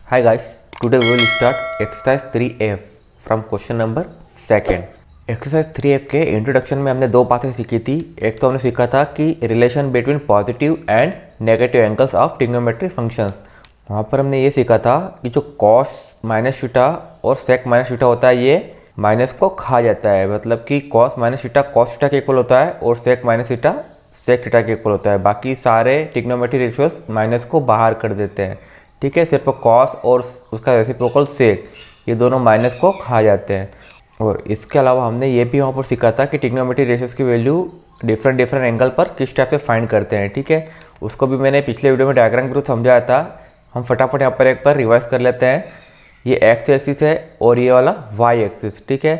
Hi guys, today we will start exercise 3F from question number 2. Exercise 3F के introduction में हमने दो बातें सीखी थी। एक तो हमने सीखा था कि relation between positive and negative angles of trigonometric functions. वहाँ पर हमने ये सीखा था कि जो कॉस माइनस थीटा और सेक माइनस थीटा होता है ये माइनस को खा जाता है, मतलब कि cos minus theta cos theta के इक्वल होता है और sec minus theta sec theta के इक्वल होता है। बाकी सारे ट्रिग्नोमेट्रिक रेशियोज माइनस को बाहर कर देते हैं। ठीक है, सिर्फ कॉस और उसका रेसिप्रोकल सेक ये दोनों माइनस को खा जाते हैं। और इसके अलावा हमने ये भी वहाँ पर सीखा था कि ट्रिग्नोमेट्रिक रेशियोज की वैल्यू डिफरेंट एंगल पर किस टाइप से फाइंड करते हैं। ठीक है, उसको भी मैंने पिछले वीडियो में डायग्राम के थ्रू समझाया था। हम फटाफट यहाँ पर एक बार रिवाइज कर लेते हैं। ये एक्स एक्सिस है और ये वाला वाई एक्सिस। ठीक है,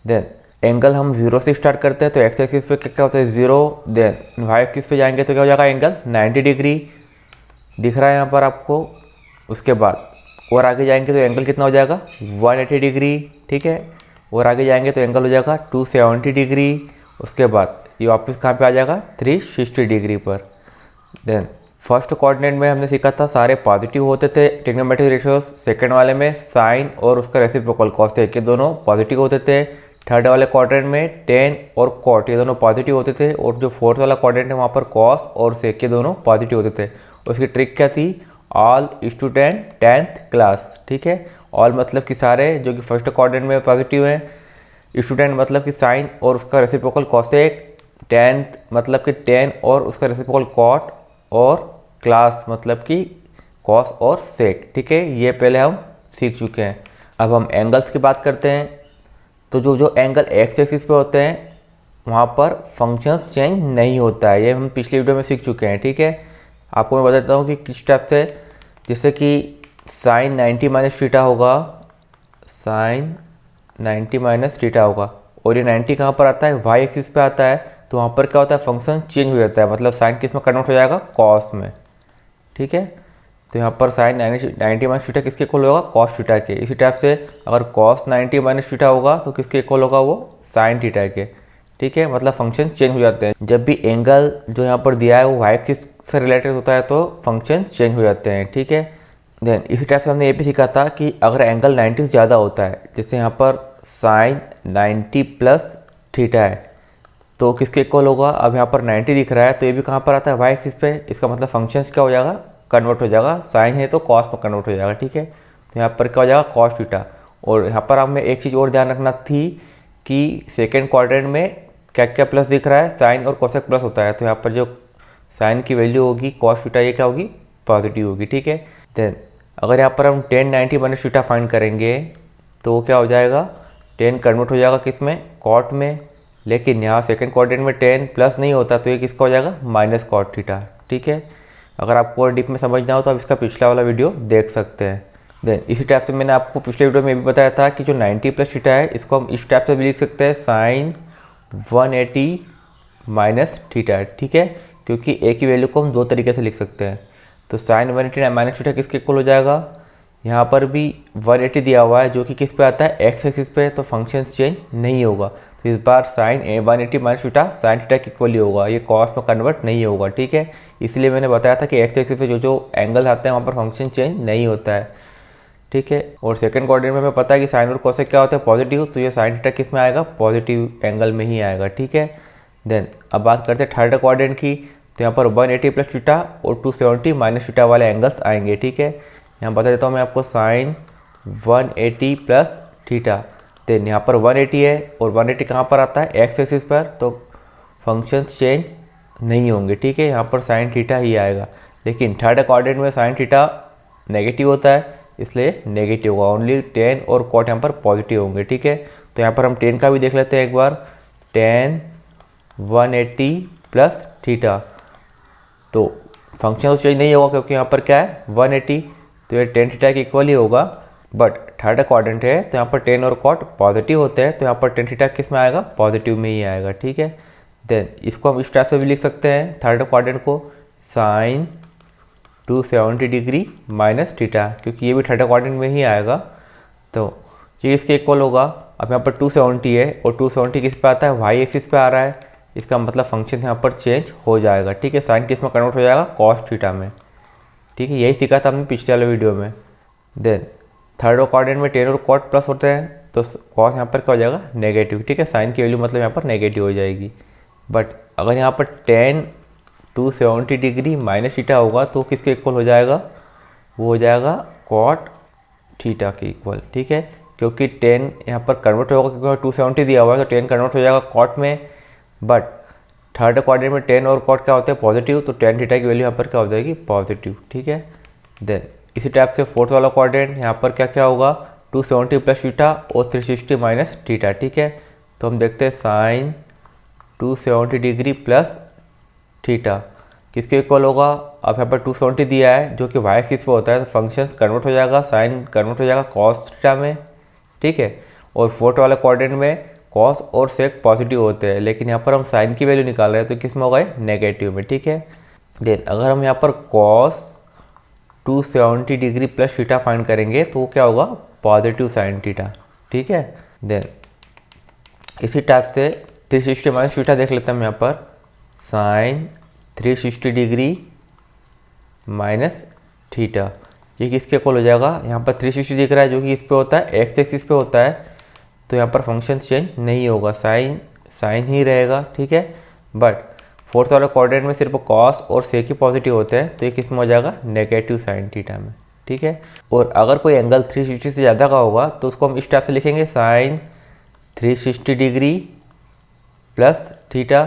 देन एंगल हम 0 से स्टार्ट करते हैं, तो एक्स एक्सिस पे क्या होता है 0, देन वाई एक्सिस पे जाएंगे तो क्या हो जाएगा एंगल 90 डिग्री दिख रहा है यहाँ पर आपको। उसके बाद और आगे जाएंगे तो एंगल कितना हो जाएगा 180 डिग्री। ठीक है, और आगे जाएंगे तो एंगल हो जाएगा 270 डिग्री। उसके बाद ये वापस कहाँ पे आ जाएगा 360 डिग्री पर। देन फर्स्ट कोऑर्डिनेट में हमने सीखा था सारे पॉजिटिव होते थे ट्रिग्नोमेट्रिक रेशियोज। सेकंड वाले में साइन और उसका रेसिप्रोकल कॉस थे, दोनों पॉजिटिव होते थे। थर्ड वाले क्वाड्रेंट में टेन और कॉट ये दोनों पॉजिटिव होते थे। और जो फोर्थ वाला क्वाड्रेंट है वहाँ पर कॉस और सेक ये दोनों पॉजिटिव होते थे। उसकी ट्रिक क्या थी, ऑल स्टूडेंट 10th क्लास। ठीक है, ऑल मतलब कि सारे जो कि फर्स्ट क्वाड्रेंट में पॉजिटिव हैं, स्टूडेंट मतलब कि साइन और उसका रेसिप्रोकल कॉसेक, 10th मतलब कि 10 और उसका रेसिप्रोकल कॉट, और क्लास मतलब कि कॉस और सेक। ठीक है, ये पहले हम सीख चुके हैं। अब हम एंगल्स की बात करते हैं। तो जो एंगल एक्स एक्सिस पे होते हैं वहाँ पर फंक्शंस चेंज नहीं होता है, ये हम पिछले वीडियो में सीख चुके हैं। ठीक है, आपको मैं बता देता हूँ कि किस टाइप से, जैसे कि साइन 90 माइनस थीटा होगा, साइन 90 माइनस थीटा होगा, और ये 90 कहाँ पर आता है वाई एक्सिस पे आता है। तो वहाँ पर क्या होता है फंक्शन चेंज हो जाता है, मतलब साइन किस में कन्वर्ट हो जाएगा कॉस में। ठीक है, तो यहाँ पर साइन 90 माइनस थीटा किसके इक्वल होगा कॉस थीटा के। इसी टाइप से अगर कॉस 90 माइनस थीटा होगा तो किसके इक्वल होगा वो साइन थीटा के। ठीक है, मतलब फंक्शन चेंज हो जाते हैं। जब भी एंगल जो यहाँ पर दिया है वो वाई एक्सिस से रिलेटेड होता है तो फंक्शन चेंज हो जाते हैं। ठीक है, देन इसी टाइप से हमने ये भी सीखा था कि अगर एंगल 90 से ज़्यादा होता है, जैसे यहाँ पर साइन 90 प्लस थीटा है तो किसके इक्वल होगा, अब यहाँ पर 90 दिख रहा है तो ये भी कहाँ पर आता है वाई एक्सिस पे। इसका मतलब फंक्शंस क्या हो जाएगा कन्वर्ट हो जाएगा, साइन है तो कॉस में कन्वर्ट हो जाएगा। ठीक है, तो यहाँ पर क्या हो जाएगा कॉस थीटा। और यहाँ पर हमें एक चीज़ और ध्यान रखना थी कि सेकेंड क्वाड्रेंट में क्या क्या प्लस दिख रहा है, साइन और कोसेक प्लस होता है। तो यहाँ पर जो साइन की वैल्यू होगी कॉस थीटा ये क्या होगी पॉजिटिव होगी। ठीक है, देन अगर यहाँ पर हम 10 90 माइनस थीटा फाइंड करेंगे तो क्या हो जाएगा 10 कन्वर्ट हो जाएगा किस में कॉट में। लेकिन यहाँ सेकंड क्वाड्रेंट में 10 प्लस नहीं होता तो ये किसका हो जाएगा माइनस कॉट थीटा। ठीक है, अगर आपको और डीप में समझना हो तो आप इसका पिछला वाला वीडियो देख सकते हैं। देन इसी टाइप से मैंने आपको पिछले वीडियो में भी बताया था कि जो 90 प्लस थीटा है इसको हम इस टाइप से भी लिख सकते हैं साइन 180 माइनस थीटा। ठीक है, क्योंकि एक ही वैल्यू को हम दो तरीके से लिख सकते हैं। तो साइन 180 माइनस थीटा किसके इक्वल हो जाएगा, यहाँ पर भी 180 दिया हुआ है जो कि किस पे आता है एक्स एक्सिस पे, तो फंक्शन चेंज नहीं होगा। तो इस बार sine 180 minus theta sine theta के इक्वल ही होगा, ये कॉस में कन्वर्ट नहीं होगा। ठीक है, इसलिए मैंने बताया था कि एक्स एक्सिस पे जो एंगल आते हैं वहाँ पर फंक्शन चेंज नहीं होता है। ठीक है, और सेकंड क्वाड्रेंट में हमें पता है कि साइन और कोसेक क्या होता है पॉजिटिव, तो ये साइन थीटा किस में आएगा पॉजिटिव एंगल में ही आएगा। ठीक है, देन अब बात करते हैं थर्ड क्वाड्रेंट की। तो यहाँ पर 180 प्लस थीटा और 270 माइनस थीटा वाले एंगल्स आएंगे। ठीक है, यहाँ बता देता हूँ मैं आपको साइन 180 प्लस थीटा, देन यहाँ पर 180 है और 180 कहाँ पर आता है एक्स एक्सिस पर, तो फंक्शन चेंज नहीं होंगे। ठीक है, यहाँ पर साइन थीटा ही आएगा। लेकिन थर्ड क्वाड्रेंट में साइन थीटा नेगेटिव होता है इसलिए नेगेटिव होगा, ओनली 10 और कॉट यहाँ पर पॉजिटिव होंगे। ठीक है, तो यहाँ पर हम 10 का भी देख लेते हैं एक बार, 10 180 प्लस थीटा, तो फंक्शन चेंज नहीं होगा क्योंकि यहाँ पर क्या है 180, तो ये 10 थीटा के इक्वल ही होगा। बट थर्ड क्वाड्रेंट है तो यहाँ पर 10 और कॉट पॉजिटिव होते हैं, तो यहाँ पर 10 थीटा किस में आएगा पॉजिटिव में ही आएगा। ठीक है, देन इसको हम इस टाइप से भी लिख सकते हैं थर्ड क्वाड्रेंट को, साइन 270 डिग्री माइनस थीटा, क्योंकि ये भी थर्ड क्वाड्रेंट में ही आएगा। तो ये इसके इक्वल होगा। अब यहाँ पर 270 है और 270 किस पे आता है वाई एक्सिस पे आ रहा है, इसका मतलब फंक्शन यहाँ पर चेंज हो जाएगा। ठीक है, साइन किस में कन्वर्ट हो जाएगा कॉस थीटा में। ठीक है, यही सीखा था हमने पिछले वाले वीडियो में। देन थर्ड कोऑर्डिनेट में टेन और कॉट प्लस होते हैं, तो कॉस यहाँ पर क्या हो जाएगा नेगेटिव, ठीक है। साइन की वैल्यू मतलब यहाँ पर नेगेटिव हो जाएगी। बट अगर यहाँ पर टेन 270 डिग्री माइनस थीटा होगा तो किसके इक्वल हो जाएगा, वो हो जाएगा कॉट थीटा के इक्वल, ठीक है। क्योंकि 10 यहाँ पर कन्वर्ट होगा, क्योंकि 270 दिया हुआ है तो 10 कन्वर्ट हो जाएगा कॉट में। बट थर्ड कोऑर्डिनेट में 10 और कॉट क्या होते हैं पॉजिटिव, तो टेन थीटा की वैल्यू यहाँ पर क्या हो जाएगी पॉजिटिव, ठीक है। देन इसी टाइप से फोर्थ वाला कोऑर्डिनेट यहाँ पर क्या क्या होगा 270 प्लस थीटा और 360 माइनस थीटा, ठीक है। तो हम देखते हैं साइन 270 डिग्री प्लस थीटा किसके इक्वल होगा। अब यहाँ पर 270 दिया है जो कि वाई एक्सिस पे होता है, तो फंक्शन कन्वर्ट हो जाएगा, साइन कन्वर्ट हो जाएगा कॉस थीटा में, ठीक है। और फोर्थ वाले कोऑर्डिनेट में कॉस और सेक पॉजिटिव होते हैं, लेकिन यहाँ पर हम साइन की वैल्यू निकाल रहे हैं तो किस में होगा नेगेटिव में, ठीक है। देन अगर हम यहाँ पर cos 270 degree plus theta find करेंगे तो वो क्या होगा पॉजिटिव साइन थीटा, ठीक है। देन इसी टाइप से 360 माइनस थीटा देख लेते हैं हम यहाँ पर साइन 360 डिग्री माइनस थीटा, ये किसके इक्वल हो जाएगा। यहाँ पर 360 दिख रहा है जो कि इस पे होता है एक्स एक्सिस पे होता है, तो यहाँ पर फंक्शन चेंज नहीं होगा, साइन साइन ही रहेगा, ठीक है। बट फोर्थ वाले कोऑर्डिनेट में सिर्फ कॉस और सेक ही पॉजिटिव होते हैं, तो ये किस में हो जाएगा नेगेटिव साइन थीटा में, ठीक है। और अगर कोई एंगल 360 से ज़्यादा का होगा तो उसको हम इस टाइप से लिखेंगे साइन 360 डिग्री प्लस थीटा,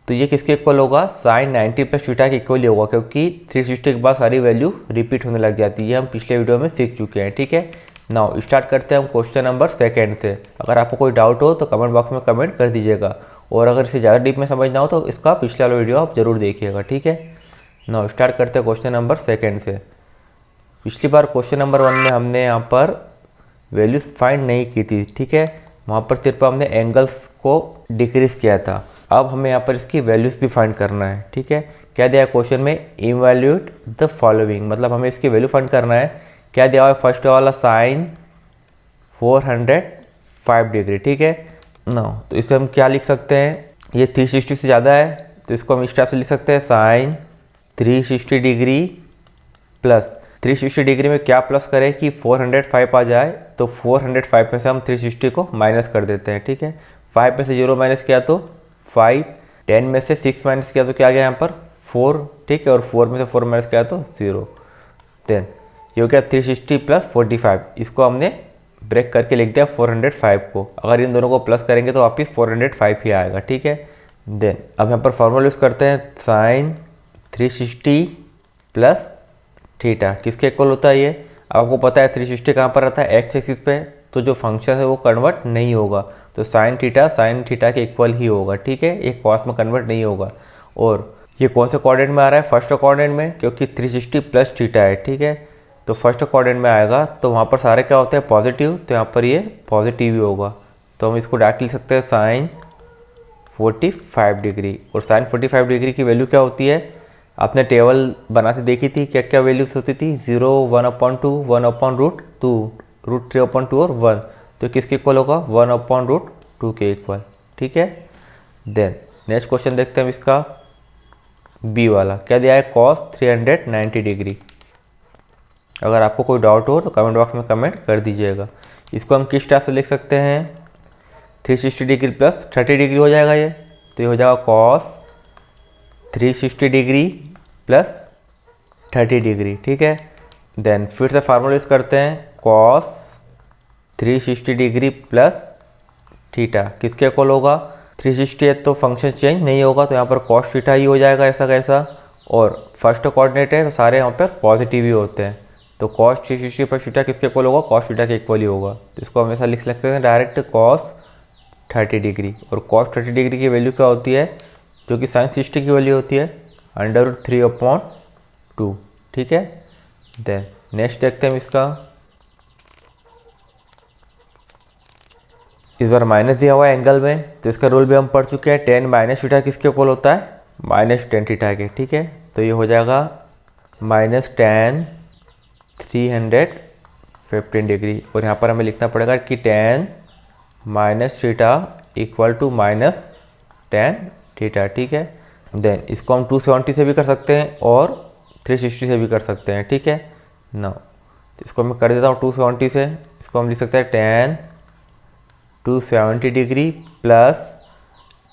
तो ये किसके इक्वल होगा साइन 90 प्लस थीटा के इक्वल ही होगा, क्योंकि 360 के बाद सारी वैल्यू रिपीट होने लग जाती है, हम पिछले वीडियो में सीख चुके हैं, ठीक है। नाउ स्टार्ट करते हैं हम क्वेश्चन नंबर सेकंड से। अगर आपको कोई डाउट हो तो कमेंट बॉक्स में कमेंट कर दीजिएगा, और अगर इसे ज़्यादा डीप में समझना हो तो इसका पिछला वाला वीडियो आप जरूर देखिएगा, ठीक है। नाउ स्टार्ट करते हैं क्वेश्चन नंबर सेकेंड से। पिछली बार क्वेश्चन नंबर 1 में हमने यहाँ पर वैल्यूज फाइंड नहीं की थी, ठीक है। वहाँ पर सिर्फ हमने एंगल्स को डिक्रीज किया था। अब हमें यहाँ पर इसकी वैल्यूज़ भी फाइंड करना है, ठीक है। क्या दिया है क्वेश्चन में इवैल्यूएट द फॉलोइंग, मतलब हमें इसकी वैल्यू फाइंड करना है। क्या दिया हुआ है फर्स्ट वाला साइन 405 डिग्री, ठीक है ना। तो इसे हम क्या लिख सकते हैं, ये 360 से ज़्यादा है तो इसको हम इस टाइप से लिख सकते हैं साइन 360 डिग्री प्लस 360 डिग्री में क्या प्लस करें कि 405 आ जाए, तो 405 में से हम 360 को माइनस कर देते हैं, ठीक है। 5 में से 0 माइनस किया तो 5, 10 में से 6 माइनस किया तो क्या आ गया यहाँ पर 4, ठीक है। और 4 में से 4 माइनस किया तो 0। देन ये हो गया 360 प्लस 45, इसको हमने ब्रेक करके लिख दिया 405 को। अगर इन दोनों को प्लस करेंगे तो वापिस 405 ही आएगा, ठीक है। देन अब यहाँ पर फॉर्मूला यूज़ करते हैं साइन 360 प्लस थीटा किसके इक्वल होता है ये। आपको पता है 360 कहाँ पर रहता है एक्स एक्सिस पे, तो जो फंक्शन है वो कन्वर्ट नहीं होगा, तो साइन थीटा के इक्वल ही होगा, ठीक है। ये कॉस में कन्वर्ट नहीं होगा। और ये कौन से कोऑर्डिनेट में आ रहा है फर्स्ट कोऑर्डिनेट में, क्योंकि 360 प्लस थीटा है, ठीक है। तो फर्स्ट कोऑर्डिनेट में आएगा तो वहाँ पर सारे क्या होते हैं पॉजिटिव, तो यहाँ पर ये पॉजिटिव ही होगा, तो हम इसको डायरेक्ट लिख सकते हैं साइन 45 डिग्री। और साइन 45 डिग्री की वैल्यू क्या होती है, आपने टेबल बनाते देखी थी, क्या क्या वैल्यूज होती थी 0, 1/2, 1/√2, √3/2 और 1, तो किसके इक्वल होगा 1/√2 के इक्वल, ठीक है। देन नेक्स्ट क्वेश्चन देखते हैं हम इसका बी वाला। क्या दिया है कॉस 390 डिग्री। अगर आपको कोई डाउट हो तो कमेंट बॉक्स में कमेंट कर दीजिएगा। इसको हम किस टाइप से लिख सकते हैं 360 डिग्री प्लस 30 डिग्री हो जाएगा ये, तो ये हो जाएगा कॉस 360 डिग्री प्लस 30 डिग्री, ठीक है। देन फिर से फार्मूला यूज़ करते हैं कॉस 360 डिग्री प्लस थीटा किसके इक्वल होगा 360 है तो फंक्शन चेंज नहीं होगा, तो यहाँ पर कॉस थीटा ही हो जाएगा ऐसा कैसा। और फर्स्ट कोऑर्डिनेट है तो सारे यहाँ पर पॉजिटिव ही होते हैं, तो कॉस 360 पर थीटा किसके इक्वल होगा कॉस थीटा के इक्वल ही होगा, तो इसको हमेशा लिख सकते हैं डायरेक्ट कॉस 30 डिग्री। और कॉस 30 डिग्री की वैल्यू क्या होती है, जो कि साइन 60 की वैल्यू होती है √3/2, ठीक है। देन नेक्स्ट देखते हैं हम इसका, इस बार माइनस दिया हुआ है एंगल में, तो इसका रूल भी हम पढ़ चुके हैं, tan माइनस थीटा किसके इक्वल होता है -tan थीटा के, ठीक है। तो ये हो जाएगा -tan 315 डिग्री। और यहाँ पर हमें लिखना पड़ेगा कि tan minus theta equal to -tan theta, ठीक है। देन इसको हम 270 से भी कर सकते हैं और 360 से भी कर सकते हैं, ठीक है ना। इसको मैं कर देता हूँ 270 से, इसको हम लिख सकते हैं tan 270 डिग्री प्लस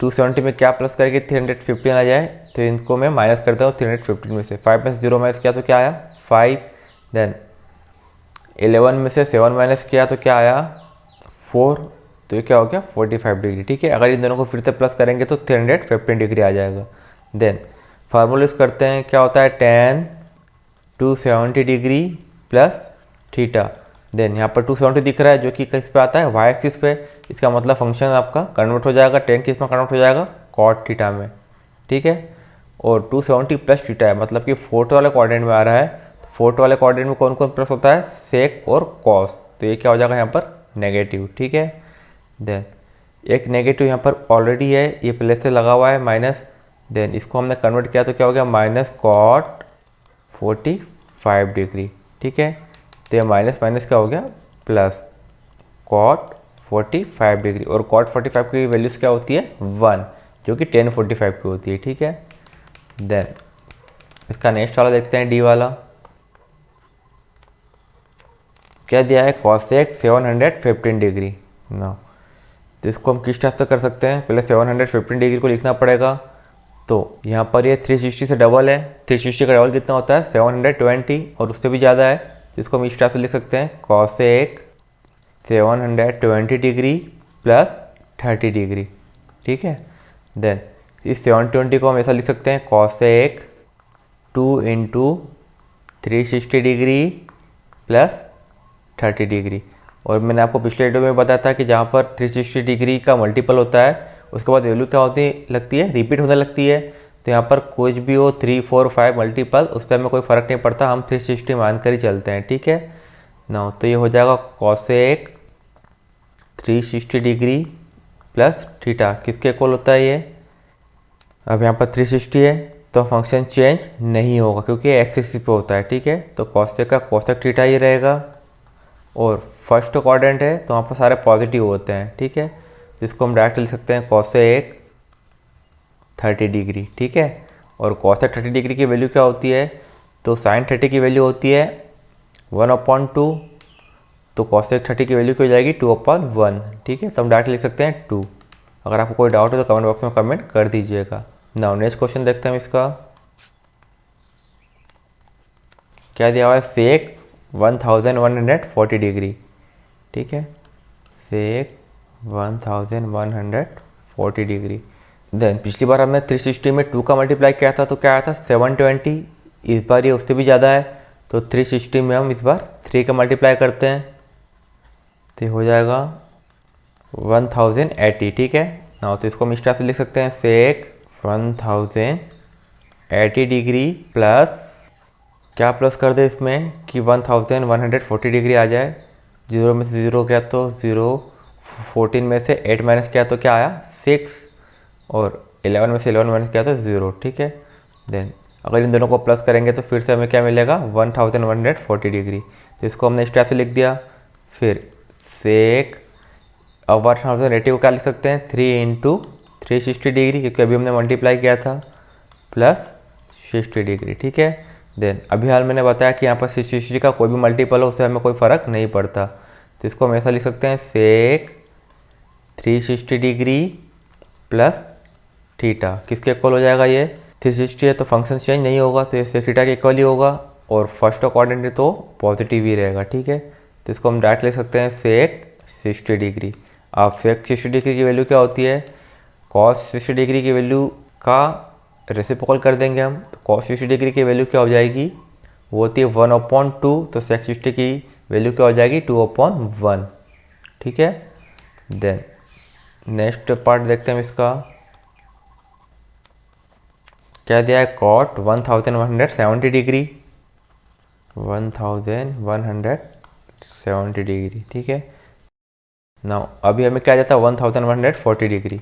270 में क्या प्लस करके 315 आ जाए, तो इनको मैं माइनस करता हूँ 315 में से। 5 में से 0 माइनस किया तो क्या आया 5, देन 11 में से 7 माइनस किया तो क्या आया 4, तो ये क्या हो गया 45 डिग्री। ठीक है, अगर इन दोनों को फिर से प्लस करेंगे तो 315 डिग्री आ जाएगा। देन फार्मूला यूज़ करते हैं, क्या होता है tan 270 degree plus theta. Then यहाँ पर 270 दिख रहा है जो कि किस पे आता है वाई एक्सिस पे, इसका मतलब फंक्शन आपका कन्वर्ट हो जाएगा tan किस में कन्वर्ट हो जाएगा cot थीटा में। ठीक है, और 270 प्लस थीटा है मतलब कि फोर्थ वाले क्वाड्रेंट में आ रहा है, तो फोर्थ वाले क्वाड्रेंट में कौन कौन प्लस होता है सेक और कॉस, तो ये क्या हो जाएगा यहाँ पर नेगेटिव। ठीक है, देन एक नेगेटिव यहाँ पर ऑलरेडी है, ये पहले से लगा हुआ है माइनस, देन इसको हमने कन्वर्ट किया तो क्या हो गया माइनस कॉट 45 डिग्री। ठीक है, तो ये माइनस माइनस क्या हो गया प्लस कॉट 45 डिग्री, और कॉट 45 की वैल्यूज़ क्या होती है 1, जो कि tan 45 की होती है। ठीक है, देन इसका नेक्स्ट वाला देखते हैं डी वाला, क्या दिया है cosec 715 डिग्री ना, तो इसको हम किस टाइप से कर सकते हैं, पहले 715 डिग्री को लिखना पड़ेगा, तो यहाँ पर ये 360 से डबल है, 360 का डबल कितना होता है 720 और उससे भी ज़्यादा है, तो इसको हम इस टाइप से लिख सकते हैं cosec 720 डिग्री प्लस 30 डिग्री। ठीक है, देन इस 720 को हम ऐसा लिख सकते हैं cosec 2 into 360 degree plus 30 degree, और मैंने आपको पिछले वीडियो में बताया था कि जहाँ पर 360 डिग्री का मल्टीपल होता है उसके बाद वैल्यू क्या होती लगती है रिपीट होने लगती है, तो यहाँ पर कुछ भी हो 3, 4, 5 मल्टीपल उस टाइम में कोई फ़र्क नहीं पड़ता, हम 360 मान कर ही चलते हैं। ठीक है ना, तो ये हो जाएगा cosec 360 डिग्री प्लस थीटा, किसके इक्वल होता है ये, अब यहाँ पर 360 है तो फंक्शन चेंज नहीं होगा क्योंकि एक्स एक्सिस पे होता है। ठीक है, तो cosec का cosec थीटा ही रहेगा, और फर्स्ट क्वाड्रेंट है तो वहाँ पर सारे पॉजिटिव होते हैं। ठीक है, जिसको हम डायरेक्ट लिख सकते हैं cosec 30 डिग्री। ठीक है, और cosec 30 डिग्री की वैल्यू क्या होती है, तो sin 30 की वैल्यू होती है 1/2, तो cosec 30 की वैल्यू क्या हो जाएगी 2/1। ठीक है, तो हम डायरेक्ट लिख सकते हैं 2। अगर आपको कोई डाउट है तो कमेंट बॉक्स में कमेंट कर दीजिएगा। नाउ नेक्स्ट क्वेश्चन देखते हैं हम इसका, क्या दिया हुआ है सेक 1140 डिग्री। ठीक है, सेक 1140 डिग्री, देन पिछली बार हमने 360 में 2 का मल्टीप्लाई किया था तो क्या आया था 720, इस बार ये उससे भी ज़्यादा है, तो 360 में हम इस बार 3 का मल्टीप्लाई करते हैं तो हो जाएगा 1080। ठीक है ना, तो इसको हम इस टाइप से लिख सकते हैं सेक 1080 डिग्री प्लस क्या प्लस कर दे इसमें कि 1140 डिग्री आ जाए, 0 में से 0 गया तो 0, 14 में से 8 माइनस किया तो क्या आया 6, और 11 में से 11 माइनस किया तो 0। ठीक है, देन अगर इन दोनों को प्लस करेंगे तो फिर से हमें क्या मिलेगा 1140 डिग्री, तो इसको हमने इस टाइप से लिख दिया। फिर सेक अब 1080 को क्या लिख सकते हैं 3 इंटू 360 डिग्री, क्योंकि अभी हमने मल्टीप्लाई किया था, प्लस 60 डिग्री। ठीक है, देन अभी हाल मैंने बताया कि यहाँ पर 360 का कोई भी मल्टीपल हो उससे हमें कोई फ़र्क नहीं पड़ता, तो इसको हम ऐसा लिख सकते हैं सेक 360 डिग्री प्लस थीटा, किसके इक्वल हो जाएगा ये 360 है तो फंक्शन चेंज नहीं होगा, तो ये सेक थीटा के इक्वल ही होगा, और फर्स्ट क्वाड्रेंट है तो पॉजिटिव ही रहेगा। ठीक है, तो इसको हम डायरेक्ट लिख सकते हैं सेक 60 डिग्री। अब सेक 60 डिग्री की वैल्यू क्या होती है, कॉस 60 डिग्री की वैल्यू का रेसिप्रोकल कर देंगे हम, तो कॉस 60 डिग्री की वैल्यू क्या हो जाएगी, वो होती है 1/2, तो सेक 60 की वैल्यू क्या हो जाएगी 2/1। ठीक है, देन नेक्स्ट पार्ट देखते हैं हम इसका, क्या दिया है कॉट 1170 डिग्री, 1170 डिग्री। ठीक है, नाउ अभी हमें क्या जाता है 1140 डिग्री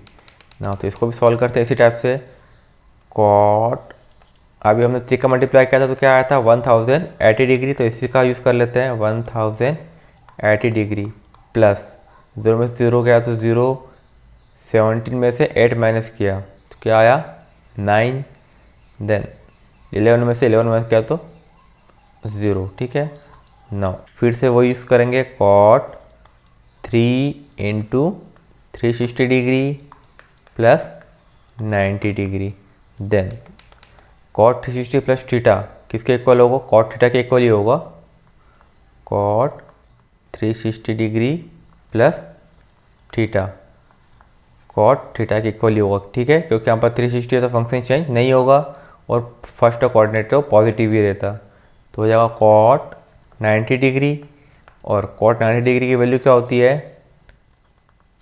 नाउ, तो इसको भी सॉल्व करते हैं इसी टाइप से। कॉट अभी हमने 3 का मल्टीप्लाई किया था तो क्या आया था 1080 डिग्री, तो इसी का यूज़ कर लेते हैं 1080 डिग्री प्लस 0 में से 0 गया तो 0, 17 में से 8 माइनस किया तो क्या आया 9, देन 11 में से 11 माइनस किया तो 0। ठीक है, नाउ फिर से वो यूज़ करेंगे cot 3 into 360 degree plus 90 degree. Then cot 360 plus theta किसके इक्वल होगा? cot थीटा के इक्वल ही होगा। cot 360 degree plus theta cot theta के इक्वल ही होगा, ठीक है, क्योंकि यहाँ पर 360 है तो फंक्शन चेंज नहीं होगा और फर्स्ट कोऑर्डिनेट तो पॉजिटिव ही रहता। तो हो जाएगा cot 90 डिग्री, और cot 90 डिग्री की वैल्यू क्या होती है?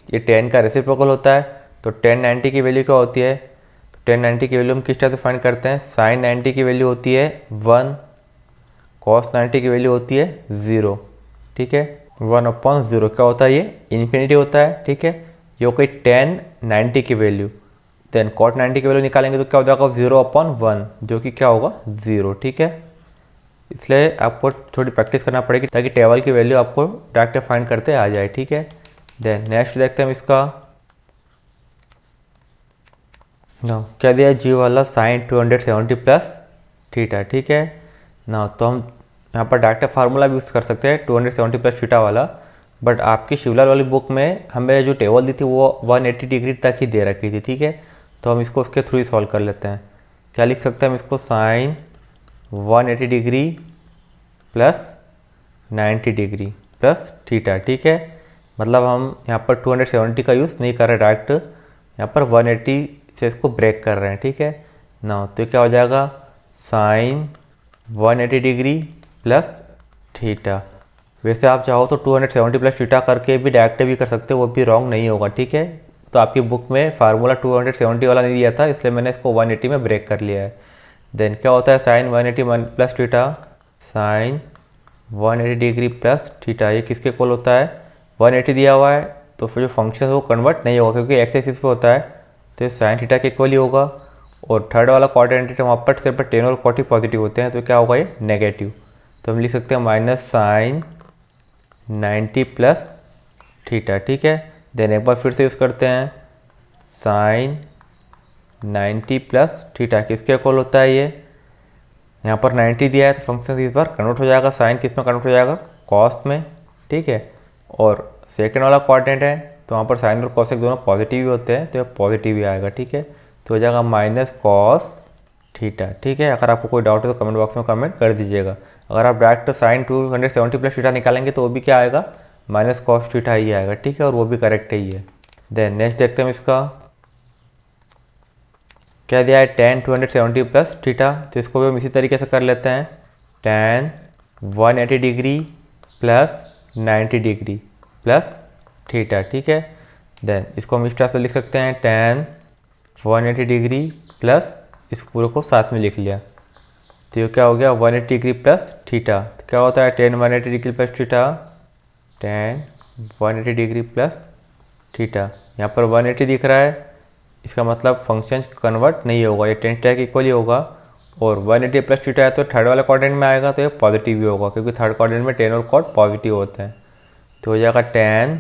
ये 10 का रेसिप्रोकल होता है, तो 10 90 की वैल्यू क्या होती है? तो 10 90 की वैल्यू हम किस तरह से फाइंड करते हैं? sin 90 की वैल्यू होती है 1, cos 90 की वैल्यू होती है 0, ठीक है। 1/0 क्या होता है? ये इन्फिनिटी होता है, ठीक है। ये हो गई 10 90 की वैल्यू। देन cot 90 की वैल्यू निकालेंगे तो क्या हो जाएगा? 0/1, जो कि क्या होगा? 0, ठीक है। इसलिए आपको थोड़ी प्रैक्टिस करना पड़ेगी ताकि टेबल की वैल्यू आपको डायरेक्ट फाइंड करते आ जाए, ठीक है। देन नेक्स्ट देखते हैं हम इसका। ना क्या दिया? जी वाला sin 270 प्लस थीटा, ठीक है ना। तो हम यहाँ पर डायरेक्ट फार्मूला भी यूज़ कर सकते हैं 270 प्लस थीटा वाला, बट आपकी शिवलाल वाली बुक में हमें जो टेबल दी थी वो 180 डिग्री तक ही दे रखी थी, ठीक है। तो हम इसको उसके थ्रू ही सॉल्व कर लेते हैं। क्या लिख सकते हैं हम इसको? sin 180 degree plus 90 degree plus theta, ठीक है। मतलब हम यहाँ पर 270 का यूज़ नहीं कर रहे, डायरेक्ट यहाँ पर 180 से इसको ब्रेक कर रहे हैं, ठीक है ना। तो क्या हो जाएगा? sin 180 degree plus theta. वैसे आप चाहो तो 270 प्लस थीटा करके भी डायरेक्ट भी कर सकते हो, वो भी रॉन्ग नहीं होगा, ठीक है। तो आपकी बुक में फार्मूला 270 वाला नहीं दिया था, इसलिए मैंने इसको 180 में ब्रेक कर लिया है। देन क्या होता है? sin 180 plus theta, sin 180 degree plus theta, ये किसके इक्वल होता है? 180 दिया हुआ है तो फिर जो फंक्शन है वो कन्वर्ट नहीं होगा क्योंकि एक्स एक्सिस पे होता है, तो ये sin थीटा के इक्वल ही होगा। और थर्ड वाला कोऑर्डिनेट वहाँ पर सिर्फ 10 और 40 पॉजिटिव होते हैं, तो क्या होगा? ये नेगेटिव। तो हम लिख सकते हैं माइनस sin 90 प्लस थीटा, ठीक है। देन एक बार फिर से यूज़ करते हैं, sin 90 प्लस थीटा किसके इक्वल होता है? ये यहाँ पर 90 दिया है तो फंक्शन इस बार कन्वर्ट हो जाएगा, साइन किस में कन्वर्ट हो जाएगा? कॉस में, ठीक है। और सेकेंड वाला कोऑर्डिनेट है तो वहाँ पर साइन और कॉसेक दोनों पॉजिटिव ही होते हैं, तो ये पॉजिटिव ही आएगा, ठीक है। तो हो जाएगा माइनस कॉस थीटा, ठीक है। अगर आपको कोई डाउट है तो कमेंट बॉक्स में कमेंट कर दीजिएगा। अगर आप डायरेक्ट sin 270 प्लस थीटा निकालेंगे तो वो भी क्या आएगा? माइनस कॉस थीटा ही आएगा, ठीक है, और वो भी करेक्ट ही है। देन नेक्स्ट देखते हैं हम इसका। क्या दिया है? tan 270 प्लस थीटा, तो इसको भी हम इसी तरीके से कर लेते हैं, tan 180 degree plus 90 degree plus theta, ठीक है। देन इसको हम इस तरह से लिख सकते हैं, tan 180 डिग्री प्लस इस पूरे को साथ में लिख लिया, तो ये क्या हो गया? 180 डिग्री प्लस थीटा। तो क्या होता है? tan 180 degree plus theta, tan 180 degree plus theta. यहाँ पर 180 दिख रहा है, इसका मतलब फंक्शन कन्वर्ट नहीं होगा, ये tan थीटा के इक्वल ही होगा। और 180 प्लस थीटा है तो थर्ड वाला क्वाड्रेंट में आएगा तो ये पॉजिटिव ही होगा, क्योंकि थर्ड क्वाड्रेंट में tan और cot पॉजिटिव होते हैं। तो हो जाएगा tan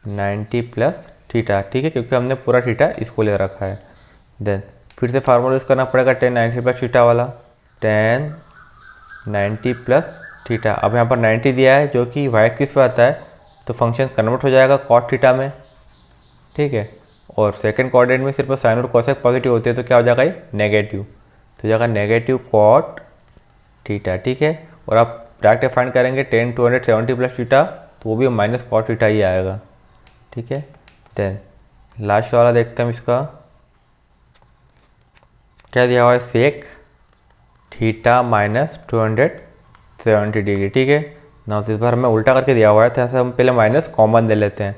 90 प्लस थीटा, ठीक है, क्योंकि हमने पूरा थीटा इसको ले रखा है। देन फिर से फार्मूला यूज़ करना पड़ेगा tan 90 प्लस थीटा वाला, tan 90 प्लस थीटा। अब यहाँ पर 90 दिया है जो कि y एक्सिस पे आता है, तो फंक्शन कन्वर्ट हो जाएगा cot थीटा में, ठीक है। और सेकंड कोऑर्डिनेट में सिर्फ साइन और कोसेक पॉजिटिव होते हैं, तो क्या हो जाएगा? ये नेगेटिव, तो हो जाएगा नेगेटिव cot थीटा, ठीक है। और आप डायरेक्ट फाइंड करेंगे tan 270 प्लस थीटा, तो वो भी माइनस cot थीटा ही आएगा, ठीक है। देन लास्ट वाला देखते हैं हम इसका। क्या दिया हुआ है? सेक थीटा माइनस 270 डिग्री, ठीक है ना। तो इस बार हमें उल्टा करके दिया हुआ है, तो ऐसे हम पहले माइनस कॉमन ले लेते हैं,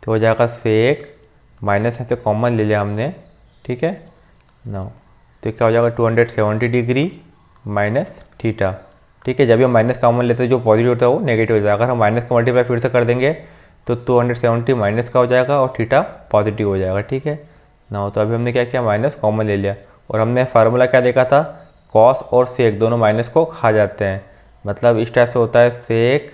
तो हो जाएगा सेक माइनस ऐसे कॉमन ले लिया हमने, ठीक है ना। तो क्या हो जाएगा? 270 डिग्री माइनस थीटा, ठीक है। जब भी हम माइनस कॉमन लेते हैं जो पॉजिटिव होता है वो नेगेटिव हो जाएगा। अगर हम माइनस का मल्टीप्लाई फिर से कर देंगे तो 270 माइनस का हो जाएगा और थीटा पॉजिटिव हो जाएगा, ठीक है ना। तो अभी हमने क्या किया? माइनस कॉमन ले लिया, और हमने फार्मूला क्या देखा था? कॉस और सेक दोनों माइनस को खा जाते हैं, मतलब इस टाइप से होता है, सेक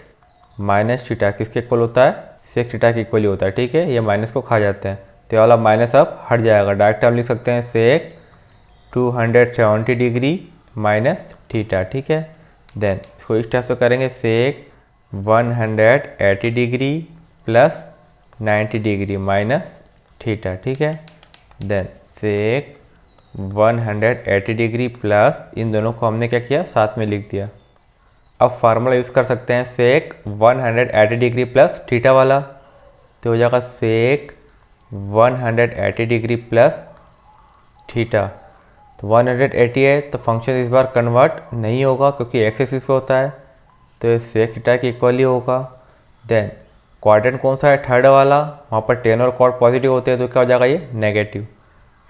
माइनस थीटा किसके इक्वल होता है? सेक थीटा के इक्वल ही होता है, ठीक है। ये माइनस को खा जाते हैं, तो ये वाला माइनस अब हट जाएगा। डायरेक्ट हम लिख सकते हैं सेक 270 डिग्री माइनस थीटा, ठीक है। देन इसको इस टाइप से करेंगे, सेक 180 degree plus 90 degree minus theta, ठीक है। देन सेक 180 डिग्री प्लस, इन दोनों को हमने क्या किया, साथ में लिख दिया। अब फार्मूला यूज़ कर सकते हैं सेक 180 डिग्री प्लस थीटा वाला, तो हो जाएगा सेक 180 डिग्री प्लस थीटा। तो 180 है तो फंक्शन इस बार कन्वर्ट नहीं होगा क्योंकि एक्स एक्सिस पे होता है, तो ये सेक थीटा के इक्वल ही होगा। देन क्वाड्रेंट कौन सा है, थर्ड वाला, वहाँ पर टेन और कॉट पॉजिटिव होते हैं तो क्या हो जाएगा ये नेगेटिव।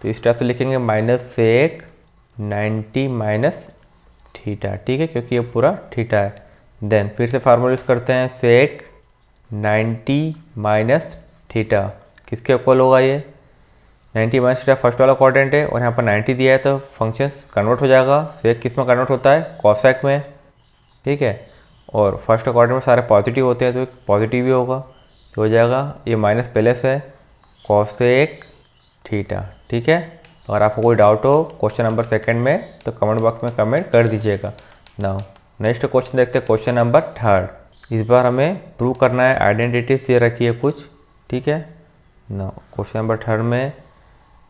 तो इस टाइप से लिखेंगे माइनस सेक 90 माइनस थीटा, ठीक है, क्योंकि ये पूरा थीटा है। देन फिर से फार्मूला यूज़ करते हैं सेक 90 माइनस थीटा, किसके इक्वल होगा ये 90 माइनस थीटा, फर्स्ट वाला क्वाड्रेंट है और यहाँ पर 90 दिया है तो फंक्शन कन्वर्ट हो जाएगा। सेक किस में कन्वर्ट होता है, कॉसेक में, ठीक है। और फर्स्ट क्वाड्रेंट में सारे पॉजिटिव होते हैं तो पॉजिटिव ही होगा, तो हो जाएगा ये माइनस पहले से है कॉसेक थीटा, ठीक है। अगर आपको कोई डाउट हो क्वेश्चन नंबर सेकंड में तो कमेंट बॉक्स में कमेंट कर दीजिएगा। नाउ नेक्स्ट क्वेश्चन देखते हैं, क्वेश्चन नंबर थर्ड। इस बार हमें प्रूव करना है, आइडेंटिटीज दे रखी है कुछ, ठीक है। नाउ क्वेश्चन नंबर थर्ड में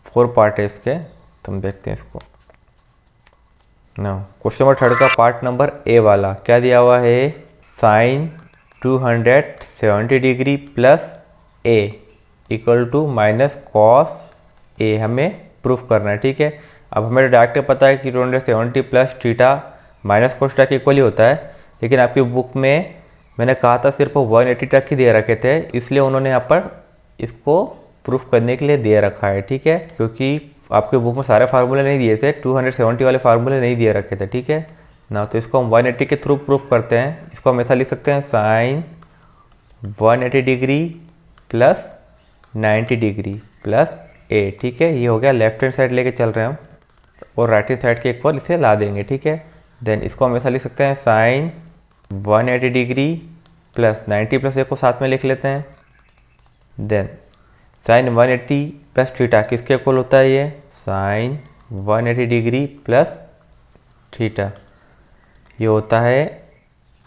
4 पार्ट है इसके, तो हम देखते हैं इसको। नाउ क्वेश्चन नंबर थर्ड का पार्ट नंबर ए वाला क्या दिया हुआ है, sine 270 degree plus A equal to minus cos A हमें प्रूफ करना है, ठीक है। अब हमें डायरेक्ट पता है कि 270 plus theta minus cos theta के इक्वल ही होता है, लेकिन आपकी बुक में मैंने कहा था सिर्फ 180 तक ही दे रखे थे, इसलिए उन्होंने यहाँ पर इसको प्रूफ करने के लिए दे रखा है, ठीक है। क्योंकि आपके बुक में सारे फार्मूले नहीं दिए थे, 270 वाले फार्मूले नहीं दिए रखे थे, ठीक है ना। तो इसको हम 180 के थ्रू प्रूफ करते हैं। इसको हम ऐसा लिख सकते हैं sine 180 degree plus 90 degree plus A, ठीक है। ये हो गया, लेफ्ट हैंड साइड लेके चल रहे हैं हम और राइट हैंड साइड के इक्वल इसे ला देंगे, ठीक है। देन इसको हम ऐसा लिख सकते हैं साइन 180 डिग्री प्लस 90 प्लस ए को साथ में लिख लेते हैं। देन साइन 180 प्लस थीटा किसके इक्वल होता है, ये साइन 180 डिग्री प्लस थीटा, ये होता है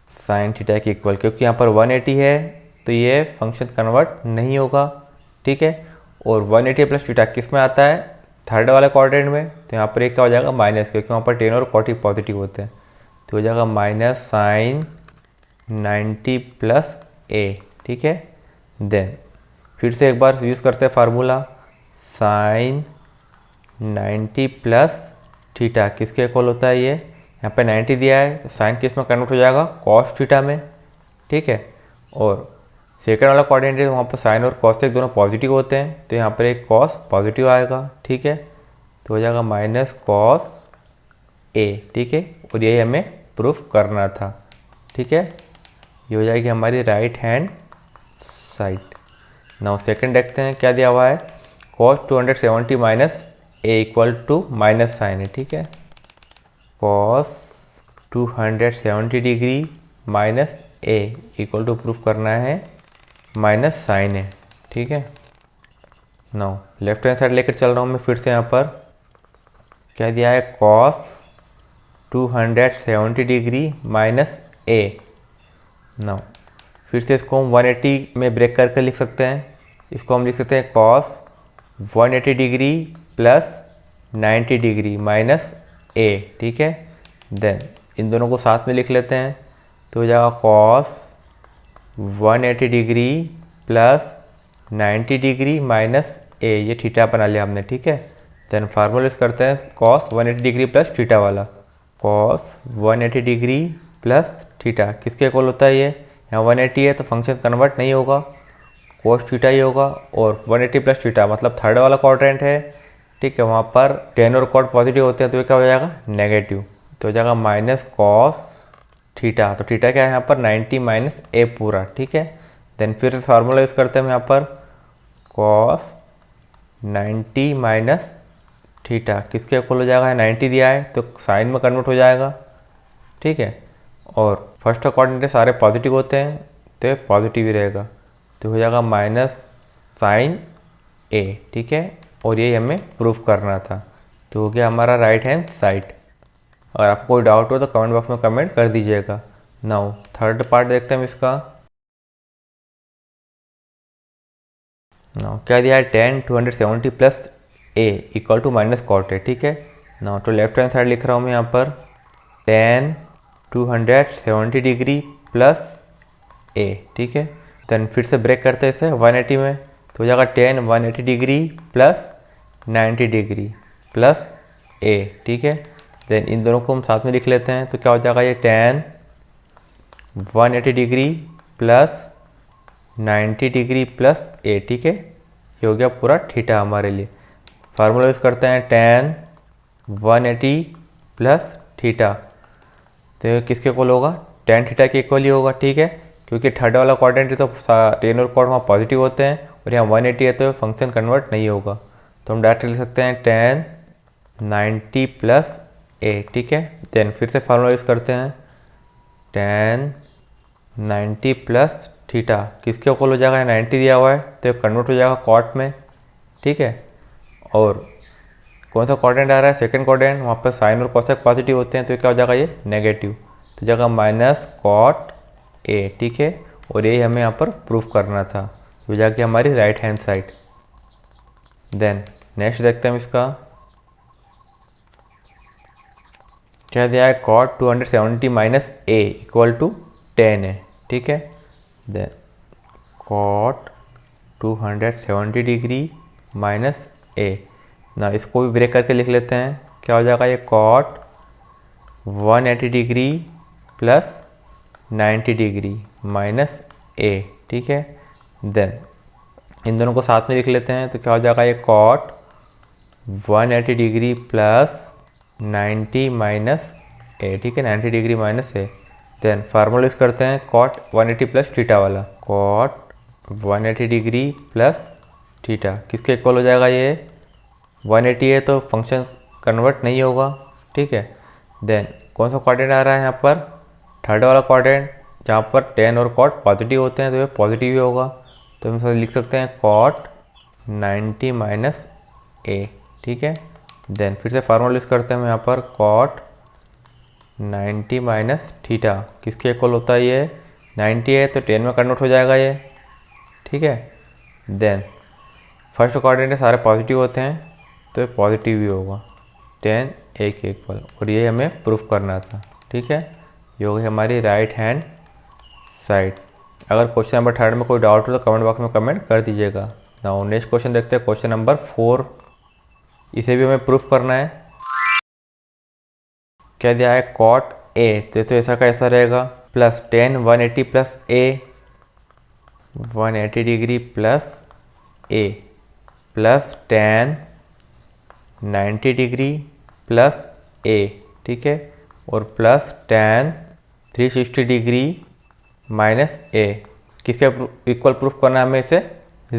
साइन थीटा के इक्वल। क्योंकि यहाँ पर 180 है तो ये फंक्शन कन्वर्ट नहीं होगा, ठीक है। और 180 प्लस थीटा किस में आता है, थर्ड वाले क्वाड्रेंट में, तो यहाँ पर एक क्या हो जाएगा माइनस, क्योंकि वहाँ पर 10 और 40 पॉजिटिव होते हैं, तो हो जाएगा माइनस साइन 90 प्लस ए, ठीक है। देन फिर से एक बार यूज़ करते हैं फार्मूला, साइन 90 प्लस थीटा किसके इक्वल होता है, ये यहाँ पे 90 दिया है तो साइन किस में कन्वर्ट हो जाएगा, कॉस थीटा में, ठीक है। और सेकंड वाला क्वाड्रेंट है वहाँ पर साइन और कॉस दोनों पॉजिटिव होते हैं, तो यहाँ पर एक कॉस पॉजिटिव आएगा, ठीक है। तो हो जाएगा माइनस कॉस ए, ठीक है। और यही हमें प्रूफ करना था, ठीक है। ये हो जाएगी हमारी right hand side. Now second देखते हैं क्या दिया हुआ है, cos 270 minus A equal to minus sine है, ठीक है। Cos 270 degree minus A equal to proof करना है माइनस साइन है, ठीक है। नाउ लेफ्ट हैंड साइड लेकर चल रहा हूँ मैं फिर से, यहाँ पर क्या दिया है, कॉस 270 डिग्री माइनस ए। नाउ फिर से इसको हम 180 में ब्रेक करके लिख सकते हैं। इसको हम लिख सकते हैं cos 180 degree plus 90 degree minus A, ठीक है। देन इन दोनों को साथ में लिख लेते हैं, तो हो जाएगा cos 180 degree plus 90 degree minus A, ये थीटा बना लिया हमने, ठीक है। देन फार्मूला यूज़ करते हैं कॉस 180 डिग्री प्लस थीटा वाला, कॉस 180 डिग्री प्लस थीटा किसके इक्वल होता है, ये यहाँ 180 है तो फंक्शन कन्वर्ट नहीं होगा, कोस थीटा ही होगा। और 180 प्लस थीटा मतलब थर्ड वाला क्वाड्रेंट है, ठीक है, वहाँ पर 10 और कॉट पॉजिटिव होते हैं तो ये क्या हो जाएगा नेगेटिव, तो हो जाएगा माइनस कॉस थीटा। तो थीटा क्या है यहाँ पर 90 माइनस ए पूरा, ठीक है। देन फिर फार्मूला यूज़ करते हैं हम यहाँ पर कॉस 90 माइनस थीटा किसके इक्वल हो जाएगा, 90 दिया है तो साइन में कन्वर्ट हो जाएगा, ठीक है। और फर्स्ट क्वाड्रेंट सारे पॉजिटिव होते हैं तो ये पॉजिटिव ही रहेगा, तो हो जाएगा माइनस साइन ए, ठीक है। और ये हमें प्रूफ करना था, तो हो गया हमारा राइट हैंड साइड। अगर आपको कोई डाउट हो तो कमेंट बॉक्स में कमेंट कर दीजिएगा। नाउ थर्ड पार्ट देखते हैं हम इसका। नाउ क्या दिया है, tan 270 plus A equal to minus cot A, ठीक है। नाउ तो लेफ्ट हैंड साइड लिख रहा हूँ मैं यहाँ पर टेन 270 डिग्री प्लस ए, ठीक है। देन फिर से ब्रेक करते हैं इसे 180 में, तो हो जाएगा tan 180 degree plus 90 degree plus A, ठीक है। देन इन दोनों को हम साथ में लिख लेते हैं, तो क्या हो जाएगा ये tan 180 degree plus 90 degree plus A, ठीक है। ये हो गया पूरा थीटा हमारे लिए। फार्मूला यूज़ करते हैं टेन 180 प्लस थीटा, तो ये किसके इक्वल होगा, टेन थीटा के इक्वल ही होगा, ठीक है। क्योंकि थर्ड वाला क्वाड्रेंट है तो टेन और कॉट वहाँ पॉजिटिव होते हैं और यहाँ 180 है तो फंक्शन कन्वर्ट नहीं होगा, तो हम डायरेक्ट लिख सकते हैं टेन 90 प्लस ए, ठीक है। देन फिर से फार्मूला यूज़ करते हैं टेन 90 प्लस थीटा किसके इक्वल हो जाएगा, 90 दिया हुआ है तो कन्वर्ट हो जाएगा कॉट में, ठीक है। और कौन सा क्वाड्रेंट आ रहा है, सेकंड क्वाड्रेंट, वहाँ पर साइन और कोसेक पॉजिटिव होते हैं तो क्या हो जाएगा ये नेगेटिव, तो जाएगा माइनस कॉट ए, ठीक है। और ये हमें यहाँ पर प्रूफ करना था, तो जाके हमारी right hand side. Then next देखते हैं हम इसका, क्या दिया है, cot 270 minus A equal to 10 है, ठीक है। Then cot 270 degree minus A, ना इसको भी ब्रेक करके लिख लेते हैं, क्या हो जाएगा ये cot 180 degree plus 90 degree minus A, ठीक है। देन इन दोनों को साथ में लिख लेते हैं, तो क्या हो जाएगा ये cot 180 degree plus 90 minus A, ठीक है, 90 डिग्री माइनस ए। देन फार्मूला यूज़ करते हैं कॉट 180 प्लस थीटा वाला, कॉट 180 डिग्री प्लस थीटा किसके इक्वल हो जाएगा, ये 180 है तो फंक्शन कन्वर्ट नहीं होगा, ठीक है। देन कौन सा क्वाड्रेंट आ रहा है यहाँ पर, थर्ड वाला क्वाड्रेंट, जहाँ पर टेन और कॉट पॉजिटिव होते हैं तो ये पॉजिटिव ही होगा, तो हम लिख सकते हैं कॉट 90 माइनस ए, ठीक है। देन फिर से फार्मूला यूज़ करते हैं हम यहाँ पर कॉट 90 माइनस थीटा किसके इक्वल होता है, ये 90 है तो 10 में कन्वर्ट हो जाएगा ये, ठीक है। देन फर्स्ट क्वाड्रेंट सारे पॉजिटिव होते हैं तो ये पॉजिटिव ही होगा, 10 ए के इक्वल, और ये हमें प्रूफ करना था, ठीक है। ये होगी हमारी राइट हैंड साइड। अगर क्वेश्चन नंबर थर्ड में कोई डाउट हो तो कमेंट बॉक्स में कमेंट कर दीजिएगा। नाउ नेक्स्ट क्वेश्चन देखते हैं, क्वेश्चन नंबर 4, इसे भी हमें प्रूफ करना है। क्या दिया है, कॉट ए, तो ऐसा का ऐसा रहेगा, plus 10 180 plus A 180 degree plus A plus 10 90 degree plus A, ठीक है। और प्लस 10 360 डिग्री माइनस ए किसके इक्वल प्रूफ करना है हमें, इसे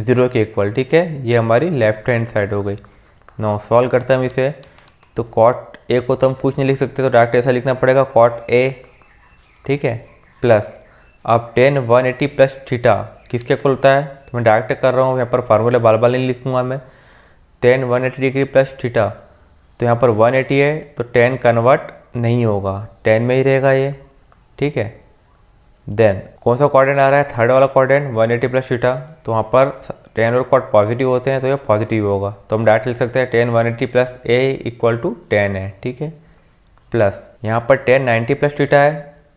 0 के इक्वल, ठीक है। ये हमारी लेफ्ट हैंड साइड हो गई। नाउ सॉल्व करते हैं हम इसे, तो कॉट ए को तो हम कुछ नहीं लिख सकते, तो डायरेक्ट ऐसा लिखना पड़ेगा कॉट ए, ठीक है, प्लस अब 10 180 प्लस थीटा किसके इक्वल होता है, तो मैं डायरेक्ट कर रहा हूँ, यहाँ पर फार्मूले बाल बाल नहीं लिखूँगा मैं। 10 180 डिग्री प्लस थीटा, तो यहाँ पर 180 है तो 10 कन्वर्ट नहीं होगा, 10 में ही रहेगा ये, ठीक है। देन कौन सा क्वाड्रेंट आ रहा है, थर्ड वाला क्वाड्रेंट 180 प्लस थीटा, तो वहाँ पर 10 और कॉट पॉजिटिव होते हैं तो ये पॉजिटिव होगा, तो हम डायरेक्ट लिख सकते हैं 10 180 प्लस ए इक्वल टू 10 है, ठीक है। प्लस यहाँ पर 10 90 प्लस थीटा है,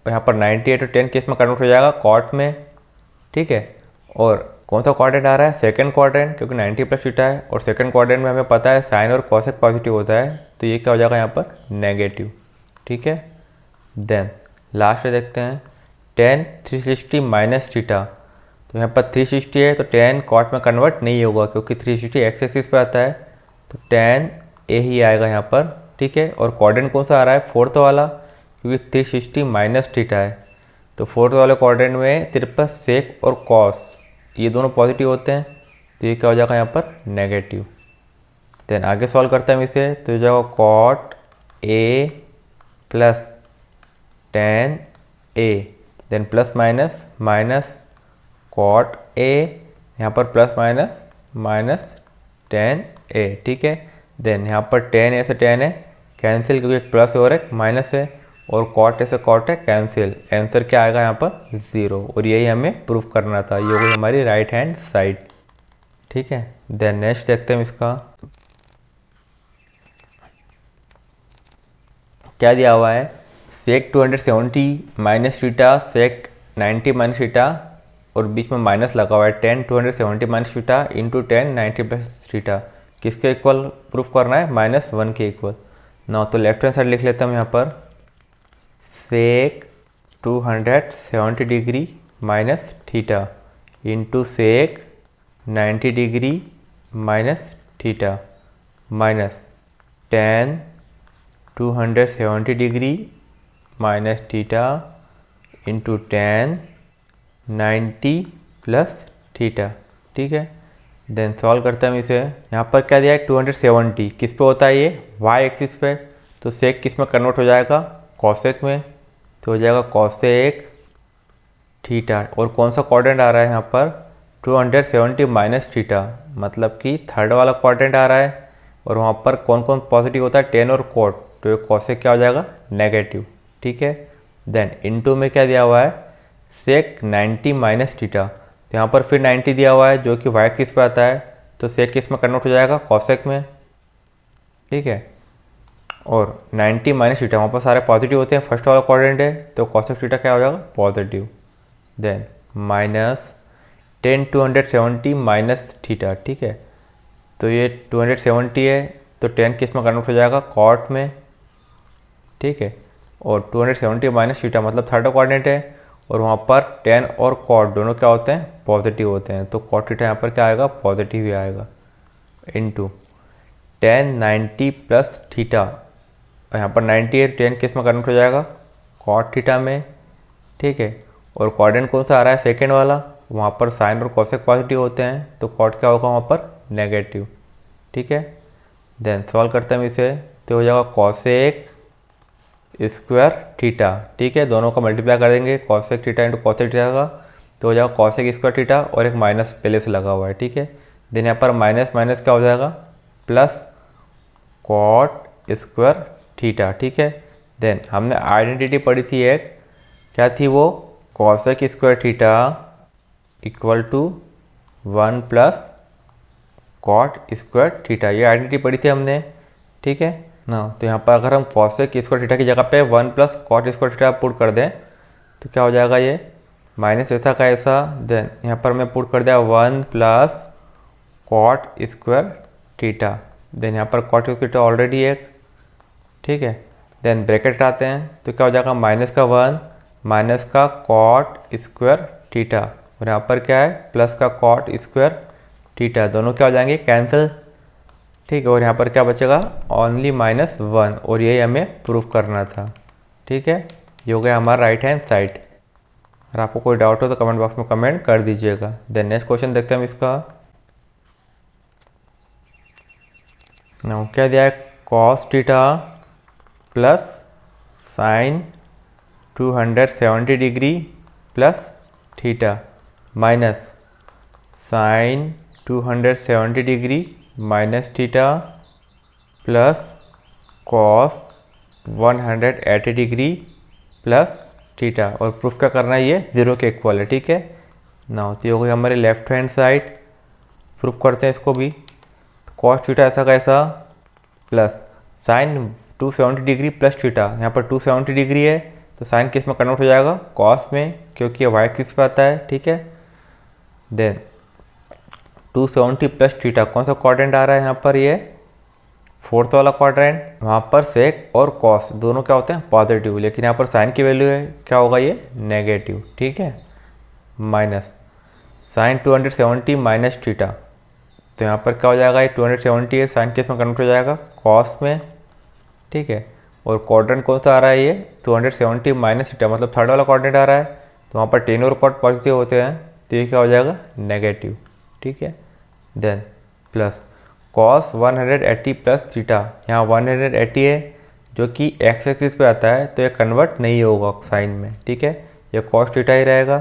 और यहाँ पर 90 है तो 10 किस में कन्वर्ट हो जाएगा, कॉट में, ठीक है। और कौन सा क्वाड्रेंट आ रहा है, सेकंड क्वाड्रेंट, क्योंकि 90 प्लस थीटा है और सेकंड क्वाड्रेंट में हमें पता है साइन और कोसेक पॉजिटिव होता है, तो ये क्या हो जाएगा यहाँ पर नेगेटिव, ठीक है। देन लास्ट में देखते हैं 10 360 माइनस थीटा, तो यहाँ पर 360 है तो 10 कॉट में कन्वर्ट नहीं होगा क्योंकि 360 एक्स एक्सिस पे आता है, तो 10 ए ही आएगा यहाँ पर, ठीक है। और क्वाड्रेंट कौन सा आ रहा है, फोर्थ वाला, क्योंकि 360 माइनस थीटा है, तो फोर्थ वाले क्वाड्रेंट में सिर्फ सेक और कॉस ये दोनों पॉजिटिव होते हैं, तो ये क्या हो जाएगा यहाँ पर नेगेटिव। देन आगे सॉल्व करते हैं हम इसे, तो हो जाएगा cot A plus 10 A, then plus minus minus cot A, यहाँ पर प्लस माइनस माइनस 10 ए, ठीक है। देन यहाँ पर 10 ए से 10 है कैंसिल, क्योंकि एक प्लस और एक माइनस है, और कॉट से कॉट है कैंसिल, आंसर क्या आएगा यहाँ पर 0, और यही हमें प्रूफ करना था। ये हो गई हमारी राइट हैंड साइड। ठीक है, देन नेक्स्ट देखते हैं हम इसका क्या दिया हुआ है। Sec 270 minus theta sec 90 minus theta, और बीच में माइनस लगा हुआ है 10 270 minus theta into 10 90 plus theta, किसके इक्वल प्रूफ करना है, -1 के इक्वल ना। तो लेफ्ट हैंड साइड लिख लेते हैं हम यहाँ पर sec 270 degree minus theta into sec 90 degree minus theta minus 10 270 degree minus theta into 10 90 plus theta. ठीक है, देन सॉल्व करते हैं हम इसे। यहाँ पर क्या दिया है 270, किस पे होता है ये, वाई एक्सिस पे, तो सेक किस में कन्वर्ट हो जाएगा, कॉसेक में, तो हो जाएगा कॉसेक थीटा। और कौन सा क्वाड्रेंट आ रहा है यहाँ पर 270 माइनस थीटा, मतलब कि थर्ड वाला क्वाड्रेंट आ रहा है, और वहाँ पर कौन कौन पॉजिटिव होता है 10 और कॉट, तो ये कॉसेक क्या हो जाएगा, नेगेटिव। ठीक है, देन इनटू में क्या दिया हुआ है सेक 90 माइनस थीटा, तो यहाँ पर फिर 90 दिया हुआ है जो कि वाई किस पे आता है, तो सेक किस में कन्वर्ट हो जाएगा, कॉसेक में। ठीक है, और 90 माइनस थीटा वहाँ पर सारे पॉजिटिव होते हैं, फर्स्ट वाला क्वाड्रेंट है, तो कॉसेक थीटा क्या हो जाएगा, positive. Then minus 10 270 minus theta. ठीक है, तो ये 270 है, तो 10 किस में कन्वर्ट हो जाएगा, कॉट में। ठीक है, और 270 माइनस थीटा मतलब थर्ड क्वाड्रेंट है, और वहाँ पर 10 और कॉट दोनों क्या होते हैं, पॉजिटिव होते हैं, तो कॉट थीटा यहाँ पर क्या आएगा, पॉजिटिव ही आएगा। इनटू 10 90 प्लस थीटा, यहाँ पर 90 है, 10 किस में कन्वर्ट हो जाएगा, कॉट थीटा में। ठीक है, और क्वाड्रेंट कौन सा आ रहा है, सेकेंड वाला, वहाँ पर साइन और कॉसेक पॉजिटिव होते हैं, तो कॉट क्या होगा वहाँ पर, नेगेटिव। ठीक है, देन सॉल्व करते हैं हम इसे, तो हो जाएगा कॉसेक स्क्वायर थीटा। ठीक है, दोनों का मल्टीप्लाई कर देंगे, cosec theta into cosec theta का, तो हो जाएगा कॉसेक स्क्वायर थीटा, और एक माइनस पहले से लगा हुआ है। ठीक है, देन यहाँ पर माइनस माइनस क्या हो जाएगा, प्लस कॉट स्क्वायर थीटा। ठीक है, देन हमने आइडेंटिटी पढ़ी थी एक, क्या थी वो, cosec square theta equal to 1 plus cot square theta, ये आइडेंटिटी पढ़ी थी हमने। ठीक है ना, तो यहाँ पर अगर हम कॉसेक स्क्वायर थीटा की जगह पे 1 plus cot square theta put कर दें, तो क्या हो जाएगा, ये माइनस ऐसा का ऐसा, देन यहाँ पर मैं पुट कर दिया 1 plus cot square theta, then यहाँ पर कॉट स्क्वायर थीटा ऑलरेडी एक। ठीक है, देन ब्रैकेट हटाते हैं, तो क्या हो जाएगा माइनस का 1 माइनस का कॉट स्क्वायर थीटा, और यहाँ पर क्या है प्लस का कॉट स्क्वायर थीटा, दोनों क्या हो जाएंगे, कैंसिल। ठीक है, और यहाँ पर क्या बचेगा, ओनली -1, और यही हमें प्रूफ करना था। ठीक है, ये हो गया हमारा राइट हैंड साइड। अगर आपको कोई डाउट हो तो कमेंट बॉक्स में कमेंट कर दीजिएगा। देन नेक्स्ट क्वेश्चन देखते हैं हम इसका। नाउ क्या दिया है, cos theta plus sine 270 degree plus theta minus sine 270 degree minus theta plus cos 180 degree plus theta, और प्रूफ क्या करना है, ये 0 के इक्वल है। ठीक है ना, तो ये हो गई हमारे लेफ्ट हैंड साइड। प्रूफ करते हैं इसको भी, तो कॉस थीटा ऐसा कैसा plus sine 270 degree plus theta, यहाँ पर 270 डिग्री है, तो साइन किस में कन्वर्ट हो जाएगा, कॉस में, क्योंकि ये वाई किस पे आता है। ठीक है, देन 270 प्लस थीटा, कौन सा क्वाड्रेंट आ रहा है यहाँ पर, ये फोर्थ वाला क्वाड्रेंट, वहाँ पर सेक और कॉस दोनों क्या होते हैं, पॉजिटिव, लेकिन यहाँ पर साइन की वैल्यू है, क्या होगा ये, नेगेटिव। ठीक है, माइनस साइन 270 माइनस थीटा, तो यहाँ पर क्या हो जाएगा, ये 270 है, साइन किस में कन्वर्ट हो जाएगा, कॉस में। ठीक है, और क्वाड्रेंट कौन सा आ रहा है, ये 270 माइनस थीटा, मतलब थर्ड वाला क्वाड्रेंट आ रहा है, तो वहाँ पर 10 और कॉट पॉजिटिव होते हैं, तो ये क्या हो जाएगा, नेगेटिव। ठीक है, then plus cos 180 plus theta, यहाँ 180 है जो कि एक्स एक्सिस पे आता है, तो ये कन्वर्ट नहीं होगा साइन में। ठीक है, ये कॉस थीटा ही रहेगा।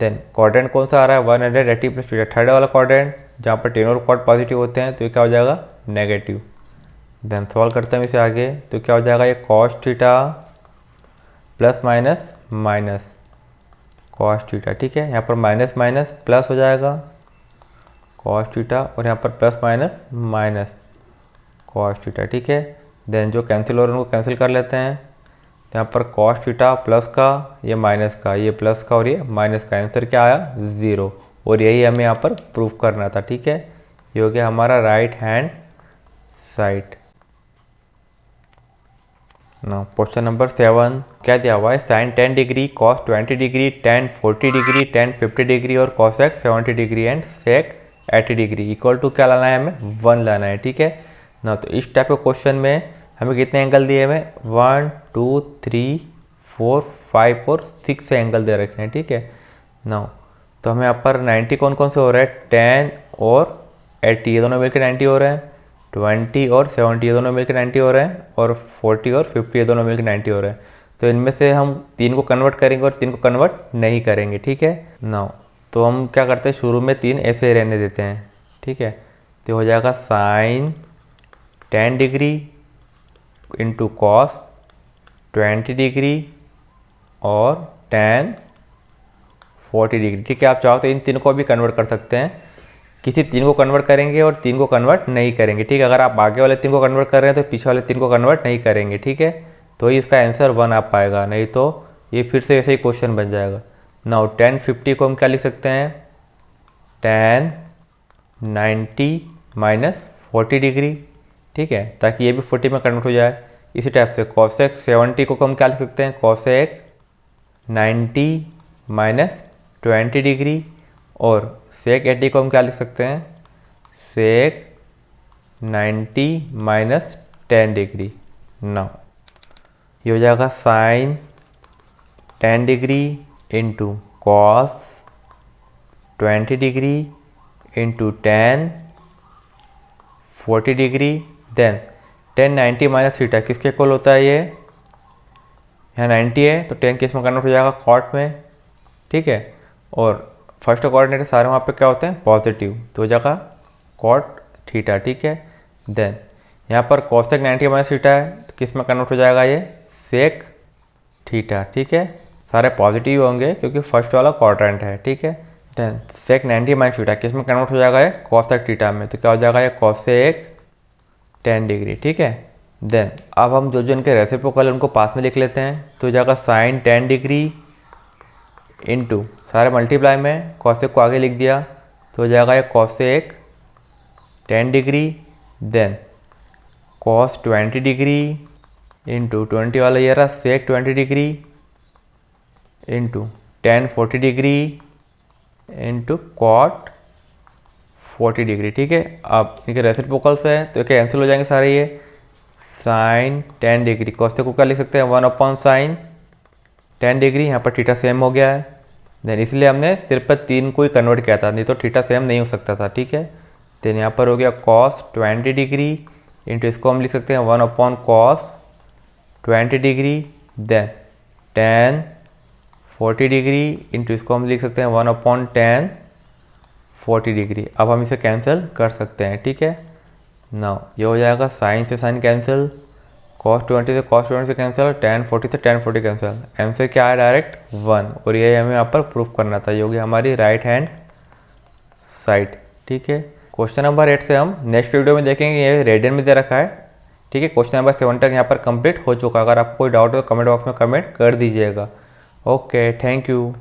देन क्वाड्रेंट कौन सा आ रहा है, 180 प्लस थीटा, थर्ड वाला क्वाड्रेंट जहाँ पर 10 और कॉट पॉजिटिव होते हैं, तो ये क्या हो जाएगा, नेगेटिव। देन सॉल्व करते हैं इसे आगे, तो क्या हो जाएगा, ये cos theta plus minus minus cos theta, ठीक है। यहाँ पर माइनस माइनस प्लस हो जाएगा कॉस थीटा, और यहाँ पर plus minus minus cos theta, ठीक है। देन जो कैंसिल हो रहे हैं उनको कैंसिल कर लेते हैं। तो यहाँ पर कॉस थीटा प्लस का, ये माइनस का, ये प्लस का और ये माइनस का, आंसर क्या आया 0। और यही हमें यहाँ पर प्रूफ करना था, ठीक है। ये हो गया हमारा राइट हैंड साइड। ना क्वेश्चन नंबर 7 क्या दिया हुआ है, sine 10 degree, cos 20 degree, tan 40 degree, tan 50 degree और cosec 70 degree and sec 80 degree equal to क्या लाना है, हमें 1 लाना है, ठीक है ना। तो इस टाइप के क्वेश्चन में हमें कितने एंगल दिए हुए, 1 2 3 4 5 और 6 से एंगल दे रखे हैं, ठीक है ना। तो हमें यहाँ पर 90 कौन कौन से हो रहा है, 10 और 80 ये दोनों मिलकर 90 हो रहे हैं, 20 और 70 ये दोनों मिलकर 90 हो रहे हैं, और 40 और 50 ये दोनों मिलकर 90 हो रहे हैं। तो इनमें से हम 3 को कन्वर्ट करेंगे और 3 को कन्वर्ट नहीं करेंगे, ठीक है ना। तो हम क्या करते हैं, शुरू में 3 ऐसे ही रहने देते हैं, ठीक है। तो हो जाएगा sine 10 degree into cos 20 degree और टेन 40 डिग्री, ठीक है। आप चाहो तो इन 3 को भी कन्वर्ट कर सकते हैं, किसी 3 को कन्वर्ट करेंगे और 3 को कन्वर्ट नहीं करेंगे, ठीक है। अगर आप आगे वाले 3 को कन्वर्ट कर रहे हैं तो पीछे वाले 3 को कन्वर्ट नहीं करेंगे, ठीक है। तो ही इसका आंसर 1 आ पाएगा, नहीं तो ये फिर से ऐसे ही क्वेश्चन बन जाएगा। नाउ टेन 50 को हम क्या लिख सकते हैं, टेन 90 माइनस 40 डिग्री, ठीक है, ताकि ये भी 40 में कन्वर्ट हो जाए। इसी टाइप से कॉसेक 70 को हम क्या लिख सकते हैं, कॉसेक 90 माइनस 20 डिग्री, और सेक 80 को हम क्या लिख सकते हैं, सेक 90 माइनस 10 डिग्री। नाउ ये हो जाएगा sine 10 degree into cos 20 degree into tan 40 degree, then 10 90 minus theta किसके इक्वल होता है, ये यहाँ 90 है तो 10 किस में कन्वर्ट हो जाएगा, कॉट में, ठीक है। और फर्स्ट कोऑर्डिनेट सारे वहाँ पे क्या होते हैं, पॉजिटिव, तो हो जाएगा कॉट थीटा, ठीक है। देन यहाँ पर कॉसेक 90 माइनस थीटा है तो किस में कन्वर्ट हो जाएगा, ये सेक थीटा, ठीक है। सारे पॉजिटिव होंगे क्योंकि फर्स्ट वाला क्वाड्रेंट है, ठीक है। देन सेक 90 माइनस थीटा किस में कन्वर्ट हो जाएगा, ये कॉसेक थीटा में, तो क्या हो जाएगा, ये कॉसेक 10 डिग्री, ठीक है। देन अब हम जो जो इनके रेसिप्रोकल उनको पास में लिख लेते हैं, तो हो जाएगा साइन 10 डिग्री इंटू सारे मल्टीप्लाई में कॉसेक को आगे लिख दिया, तो हो जाएगा ये cosec 10 degree, then cos 20 degree into 20 वाला ये रहा sec 20 degree into tan 40 degree into cot 40 degree, ठीक है। अब इनके रेसिप्रोकल्स है तो कैंसिल हो जाएंगे सारे, ये साइन 10 डिग्री कॉसेक को क्या लिख सकते हैं, 1 साइन 10 डिग्री, यहाँ पर थीटा सेम हो गया है। देन इसलिए हमने सिर्फ 3 को ही कन्वर्ट किया था, नहीं तो थीटा सेम नहीं हो सकता था, ठीक है। देन यहाँ पर हो गया कॉस 20 डिग्री इंटू इसको हम लिख सकते हैं 1 cos 20 degree, then tan 40 degree into इसको हम लिख सकते हैं 1 टेन 40 डिग्री। अब हम इसे कैंसिल कर सकते हैं, ठीक है। नाउ ये हो जाएगा साइन से साइन कैंसिल, cos 20 से cos 20 से कैंसिल, tan 40 से tan 40 कैंसिल, आंसर क्या है, डायरेक्ट 1। और ये हमें यहाँ पर प्रूफ करना था, ये होगी हमारी राइट हैंड साइड, ठीक है। क्वेश्चन नंबर 8 से हम नेक्स्ट वीडियो में देखेंगे, ये रेडियन में दे रखा है, ठीक है। क्वेश्चन नंबर 7 तक यहाँ पर कंप्लीट हो चुका। अगर आपको कोई डाउट हो तो कमेंट बॉक्स में कमेंट कर दीजिएगा। Okay, thank you.